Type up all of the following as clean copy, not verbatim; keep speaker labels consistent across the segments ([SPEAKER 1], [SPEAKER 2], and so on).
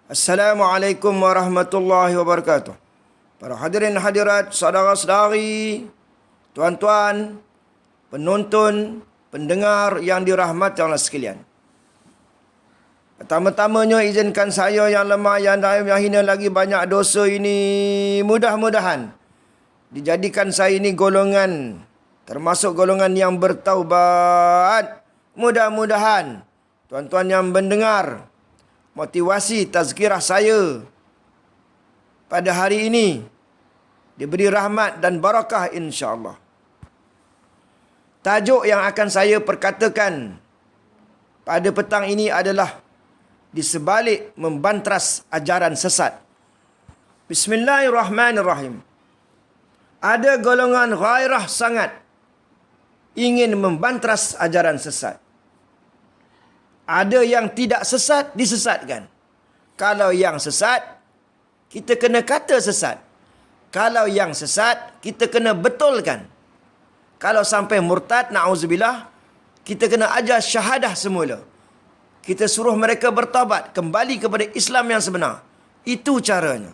[SPEAKER 1] Assalamualaikum warahmatullahi wabarakatuh. Para hadirin hadirat, saudara-saudari, tuan-tuan, penonton, pendengar yang dirahmati Allah sekalian. Pertama-tamanya izinkan saya yang lemah, yang daim, yang hina lagi banyak dosa ini, mudah-mudahan dijadikan saya ini golongan, termasuk golongan yang bertaubat. Mudah-mudahan tuan-tuan yang mendengar motivasi tazkirah saya pada hari ini diberi rahmat dan barakah insya-Allah. Tajuk yang akan saya perkatakan pada petang ini adalah di sebalik membantras ajaran sesat. Bismillahirrahmanirrahim. Ada golongan ghairah sangat ingin membantras ajaran sesat. Ada yang tidak sesat, disesatkan. Kalau yang sesat, kita kena kata sesat. Kalau yang sesat, kita kena betulkan. Kalau sampai murtad, na'udzubillah, kita kena ajar syahadah semula. Kita suruh mereka bertaubat, kembali kepada Islam yang sebenar. Itu caranya.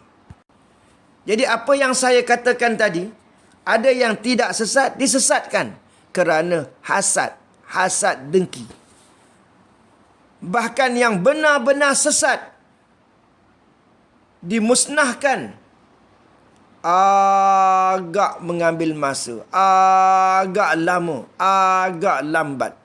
[SPEAKER 1] Jadi apa yang saya katakan tadi, ada yang tidak sesat, disesatkan. Kerana hasad, hasad dengki. Bahkan yang benar-benar sesat dimusnahkan agak mengambil masa, agak lama, agak lambat.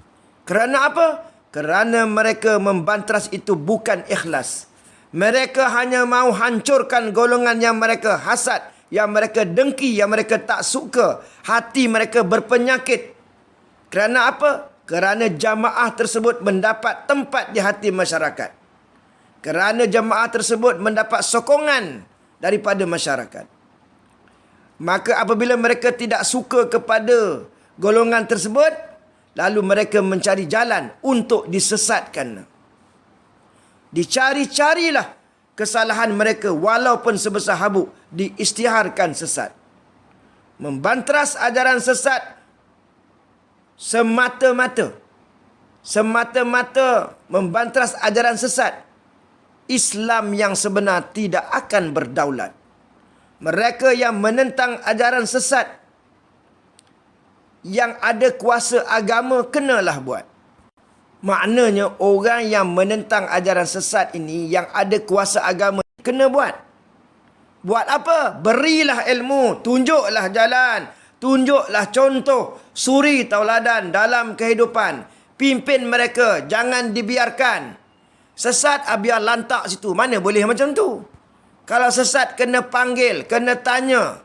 [SPEAKER 1] Kerana apa? Kerana mereka membantras itu bukan ikhlas. Mereka hanya mahu hancurkan golongan yang mereka hasad, yang mereka dengki, yang mereka tak suka. Hati mereka berpenyakit. Kerana apa? Kerana jamaah tersebut mendapat tempat di hati masyarakat. Kerana jamaah tersebut mendapat sokongan daripada masyarakat. Maka apabila mereka tidak suka kepada golongan tersebut, lalu mereka mencari jalan untuk disesatkan. Dicari-carilah kesalahan mereka walaupun sebesar habuk, diisytiharkan sesat. Membantras ajaran sesat semata-mata membantras ajaran sesat, Islam yang sebenar tidak akan berdaulat. Mereka yang menentang ajaran sesat, yang ada kuasa agama, kenalah buat. Maknanya orang yang menentang ajaran sesat ini, yang ada kuasa agama, kena buat. Buat apa? Berilah ilmu, tunjuklah jalan, tunjuklah contoh, suri tauladan dalam kehidupan. Pimpin mereka, jangan dibiarkan. Sesat, biar lantak situ. Mana boleh macam tu? Kalau sesat, kena panggil, kena tanya.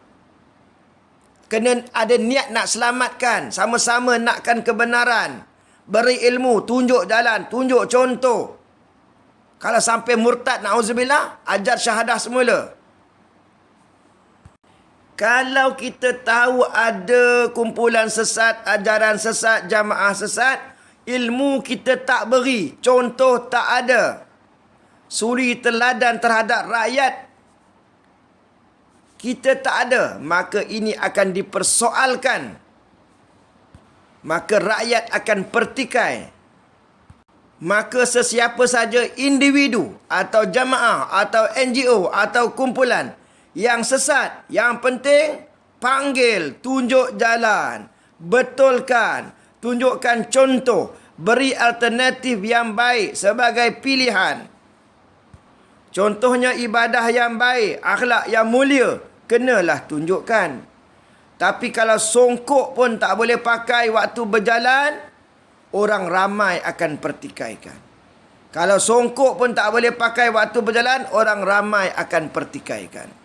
[SPEAKER 1] Kena ada niat nak selamatkan, sama-sama nakkan kebenaran. Beri ilmu, tunjuk jalan, tunjuk contoh. Kalau sampai murtad, na'udzubillah, ajar syahadah semula. Kalau kita tahu ada kumpulan sesat, ajaran sesat, jamaah sesat, ilmu kita tak beri, contoh tak ada, suri teladan terhadap rakyat kita tak ada, maka ini akan dipersoalkan. Maka rakyat akan pertikai. Maka sesiapa saja individu atau jamaah atau NGO atau kumpulan yang sesat, yang penting panggil, tunjuk jalan, betulkan, tunjukkan contoh, beri alternatif yang baik sebagai pilihan. Contohnya ibadah yang baik, akhlak yang mulia, kenalah tunjukkan. Tapi kalau songkok pun tak boleh pakai waktu berjalan, orang ramai akan pertikaikan. Kalau songkok pun tak boleh pakai waktu berjalan, orang ramai akan pertikaikan.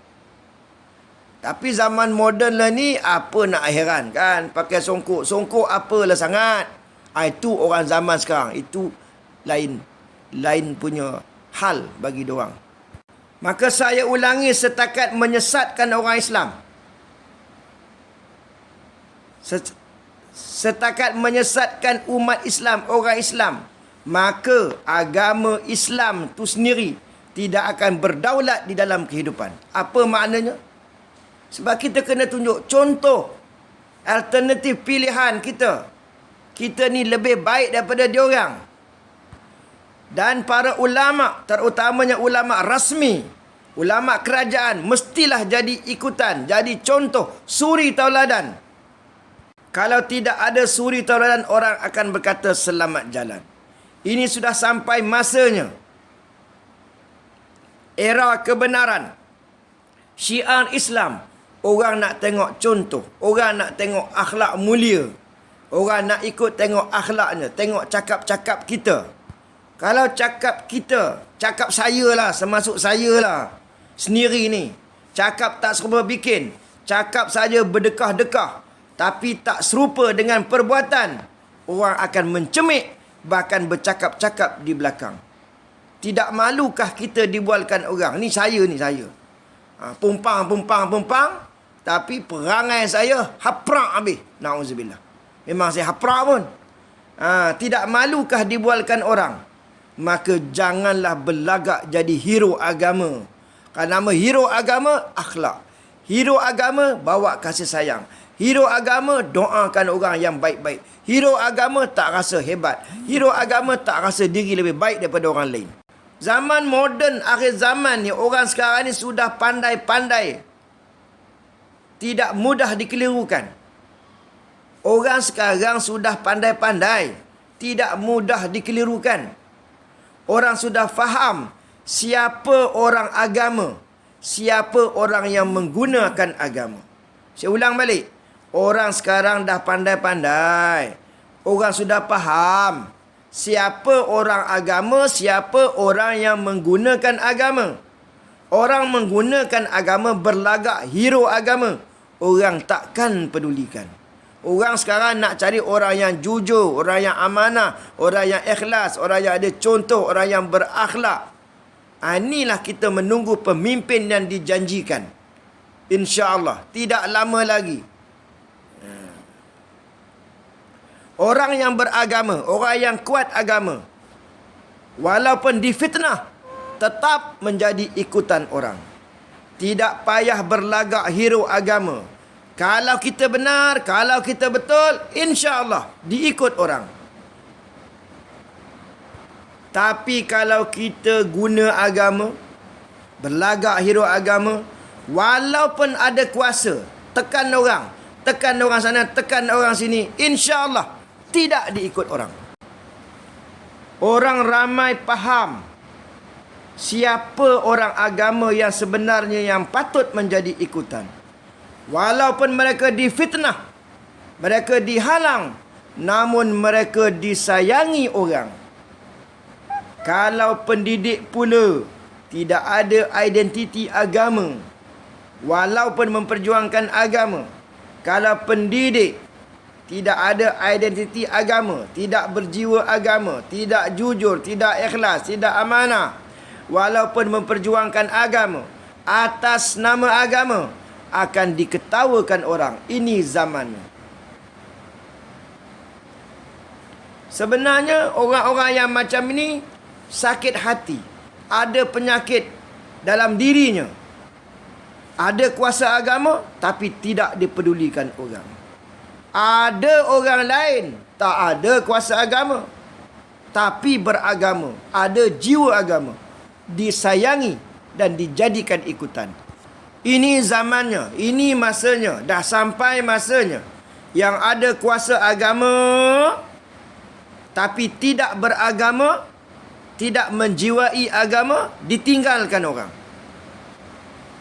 [SPEAKER 1] Tapi zaman moden lah ni, apa nak heran kan? Pakai songkok. Songkok apalah sangat. Itu orang zaman sekarang. Itu lain punya hal bagi diorang. Maka saya ulangi setakat menyesatkan orang Islam. Setakat menyesatkan umat Islam, orang Islam. Maka agama Islam tu sendiri tidak akan berdaulat di dalam kehidupan. Apa maknanya? Sebab kita kena tunjuk contoh, alternatif pilihan kita. Kita ni lebih baik daripada diorang. Dan para ulama, terutamanya ulama rasmi, ulama kerajaan, mestilah jadi ikutan, jadi contoh, suri tauladan. Kalau tidak ada suri tauladan, orang akan berkata selamat jalan. Ini sudah sampai masanya. Era kebenaran. Syiar Islam. Orang nak tengok contoh. Orang nak tengok akhlak mulia. Orang nak ikut tengok akhlaknya. Tengok cakap-cakap kita. Kalau cakap kita, cakap saya lah, termasuk saya lah. Sendiri ni. Cakap tak serupa bikin. Cakap saja berdekah-dekah. Tapi tak serupa dengan perbuatan. Orang akan mencemik. Bahkan bercakap-cakap di belakang. Tidak malukah kita dibualkan orang? Ni saya, ni saya. Pumpang. Tapi perangai saya haprak habis. Na'udzubillah. Memang saya haprak pun. Tidak malukah dibualkan orang? Maka janganlah berlagak jadi hero agama. Kerana nama hero agama, akhlak. Hero agama, bawa kasih sayang. Hero agama, doakan orang yang baik-baik. Hero agama, tak rasa hebat. Hero agama, tak rasa diri lebih baik daripada orang lain. Zaman moden, akhir zaman ni, orang sekarang ni sudah pandai-pandai. Tidak mudah dikelirukan. Orang sekarang sudah pandai-pandai. Tidak mudah dikelirukan. Orang sudah faham siapa orang agama. Siapa orang yang menggunakan agama. Saya ulang balik. Orang sekarang dah pandai-pandai. Orang sudah faham siapa orang agama, siapa orang yang menggunakan agama. Orang menggunakan agama berlagak hero agama. Orang takkan pedulikan. Orang sekarang nak cari orang yang jujur, orang yang amanah, orang yang ikhlas, orang yang ada contoh, orang yang berakhlak. Inilah kita menunggu pemimpin yang dijanjikan. InsyaAllah. Tidak lama lagi. Orang yang beragama, orang yang kuat agama, walaupun difitnah, tetap menjadi ikutan orang. Tidak payah berlagak hero agama. Kalau kita benar, kalau kita betul, insya-Allah diikut orang. Tapi kalau kita guna agama, berlagak hero agama, walaupun ada kuasa, tekan orang sana, tekan orang sini, insya-Allah tidak diikut orang. Orang ramai faham siapa orang agama yang sebenarnya yang patut menjadi ikutan. Walaupun mereka difitnah, mereka dihalang, namun mereka disayangi orang. Kalau pendidik pula tidak ada identiti agama, walaupun memperjuangkan agama, kalau pendidik tidak ada identiti agama, tidak berjiwa agama, tidak jujur, tidak ikhlas, tidak amanah, walaupun memperjuangkan agama, atas nama agama, akan diketawakan orang. Ini zamannya. Sebenarnya orang-orang yang macam ini sakit hati. Ada penyakit dalam dirinya. Ada kuasa agama tapi tidak dipedulikan orang. Ada orang lain tak ada kuasa agama tapi beragama, ada jiwa agama, disayangi dan dijadikan ikutan. Ini zamannya, ini masanya, dah sampai masanya yang ada kuasa agama tapi tidak beragama, tidak menjiwai agama, ditinggalkan orang.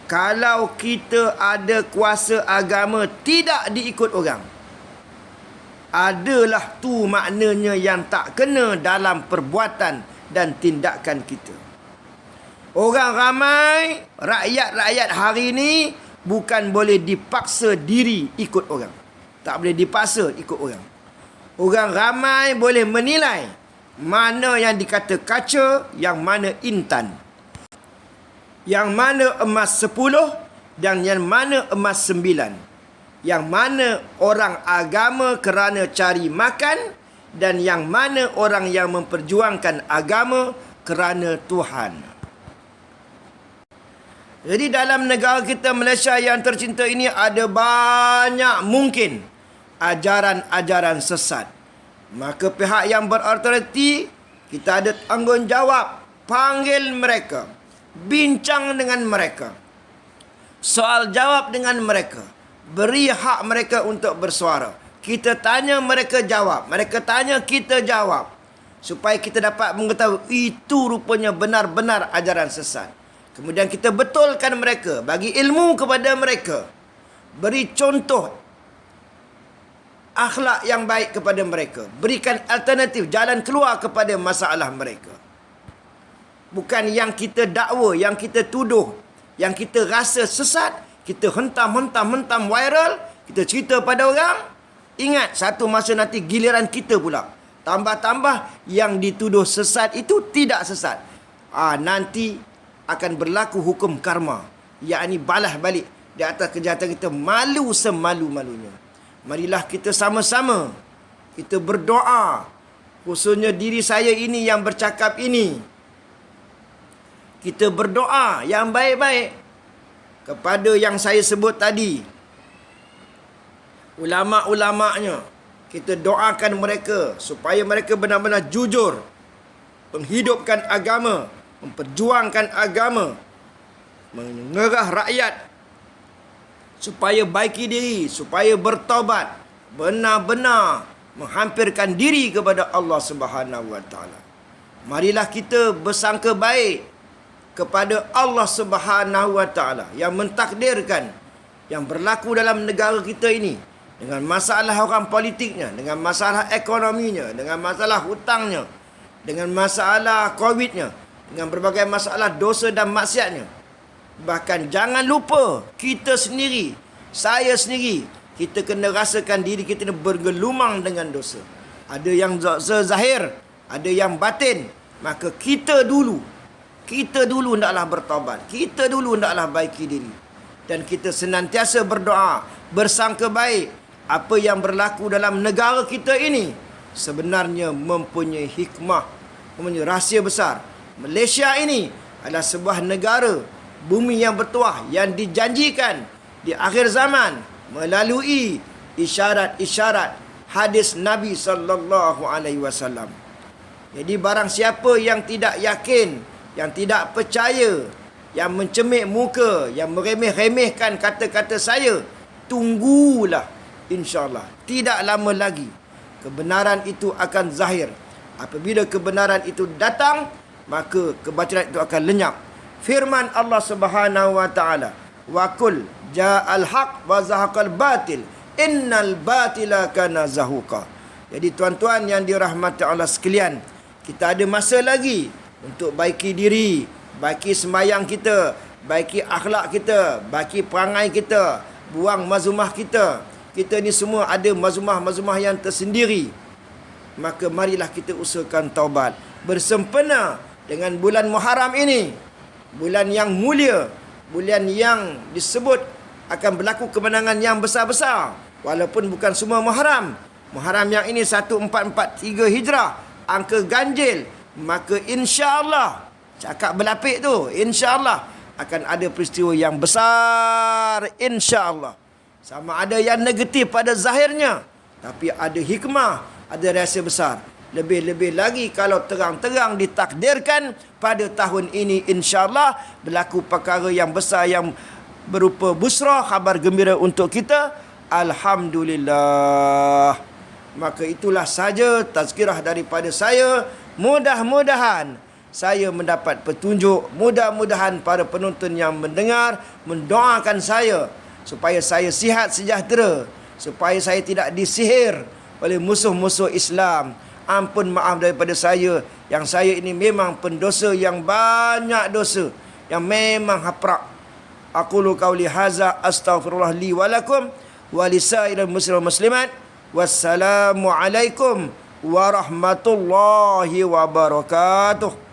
[SPEAKER 1] Kalau kita ada kuasa agama tidak diikut orang, adalah tu maknanya yang tak kena dalam perbuatan dan tindakan kita. Orang ramai, rakyat-rakyat hari ini bukan boleh dipaksa diri ikut orang. Tak boleh dipaksa ikut orang. Orang ramai boleh menilai mana yang dikata kaca, yang mana intan. Yang mana emas 10 dan yang mana emas 9. Yang mana orang agama kerana cari makan dan yang mana orang yang memperjuangkan agama kerana Tuhan. Jadi dalam negara kita Malaysia yang tercinta ini ada banyak mungkin ajaran-ajaran sesat. Maka pihak yang berautoriti Kita ada tanggungjawab panggil mereka, bincang dengan mereka, soal jawab dengan mereka, beri hak mereka untuk bersuara. Kita tanya, mereka jawab. Mereka tanya, kita jawab. Supaya kita dapat mengetahui itu rupanya benar-benar ajaran sesat. Kemudian kita betulkan mereka, bagi ilmu kepada mereka, beri contoh akhlak yang baik kepada mereka, berikan alternatif jalan keluar kepada masalah mereka. Bukan yang kita dakwa, yang kita tuduh, yang kita rasa sesat, kita hentam viral, kita cerita pada orang. Ingat, satu masa nanti giliran kita pula. Tambah-tambah yang dituduh sesat itu tidak sesat. Nanti akan berlaku hukum karma, yakni balas balik di atas kejahatan kita, malu semalu-malunya. Marilah kita sama-sama kita berdoa, khususnya diri saya ini yang bercakap ini. Kita berdoa yang baik-baik kepada yang saya sebut tadi, ulama'-ulama'nya. Kita doakan mereka supaya mereka benar-benar jujur menghidupkan agama, memperjuangkan agama, mengerah rakyat supaya baiki diri, supaya bertaubat, benar-benar menghampirkan diri kepada Allah Subhanahu Wa Taala. Marilah kita bersangka baik kepada Allah Subhanahu Wa Taala yang mentakdirkan yang berlaku dalam negara kita ini, dengan masalah orang politiknya, dengan masalah ekonominya, dengan masalah hutangnya, dengan masalah COVID-nya, dengan berbagai masalah dosa dan maksiatnya. Bahkan jangan lupa, kita sendiri, saya sendiri, kita kena rasakan diri kita bergelumang dengan dosa. Ada yang dosa zahir, ada yang batin. Maka kita dulu hendaklah bertaubat. Kita dulu hendaklah baiki diri. Dan kita senantiasa berdoa, bersangka baik. Apa yang berlaku dalam negara kita ini sebenarnya mempunyai hikmah, mempunyai rahsia besar. Malaysia ini adalah sebuah negara bumi yang bertuah, yang dijanjikan di akhir zaman melalui isyarat-isyarat hadis Nabi SAW. Jadi barang siapa yang tidak yakin, yang tidak percaya, yang mencemik muka, yang meremeh-remehkan kata-kata saya, tunggulah, insya-Allah tidak lama lagi kebenaran itu akan zahir. Apabila kebenaran itu datang, maka kebatilan itu akan lenyap. Firman Allah Subhanahu Wa Taala, wa qul ja'al haq wa zahaqal batil innal batila kana zahuqa. Jadi tuan-tuan yang dirahmati Allah sekalian, kita ada masa lagi untuk baiki diri, baiki sembahyang kita, baiki akhlak kita, baiki perangai kita, buang mazmumah kita. Kita ni semua ada mazmumah-mazmumah yang tersendiri. Maka marilah kita usahakan taubat, bersempena dengan bulan Muharram ini, bulan yang mulia, bulan yang disebut akan berlaku kemenangan yang besar-besar. Walaupun bukan semua Muharram. Muharram yang ini 1443 Hijrah, angka ganjil. Maka insya-Allah, cakap berlapik tu, insya-Allah akan ada peristiwa yang besar, insya-Allah. Sama ada yang negatif pada zahirnya, tapi ada hikmah, ada rahsia besar. Lebih-lebih lagi kalau terang-terang ditakdirkan pada tahun ini, insya-Allah berlaku perkara yang besar yang berupa busra, khabar gembira untuk kita. Alhamdulillah. Maka itulah saja tazkirah daripada saya. Mudah-mudahan saya mendapat petunjuk. Mudah-mudahan para penonton yang mendengar mendoakan saya supaya saya sihat sejahtera, supaya saya tidak disihir oleh musuh-musuh Islam. Ampun maaf daripada saya, yang saya ini memang pendosa yang banyak dosa, yang memang haprak. Aqulu qauli hadza astaghfirullah li wa lakum wa lisairil muslimin muslimat. Wassalamu alaikum warahmatullahi wabarakatuh.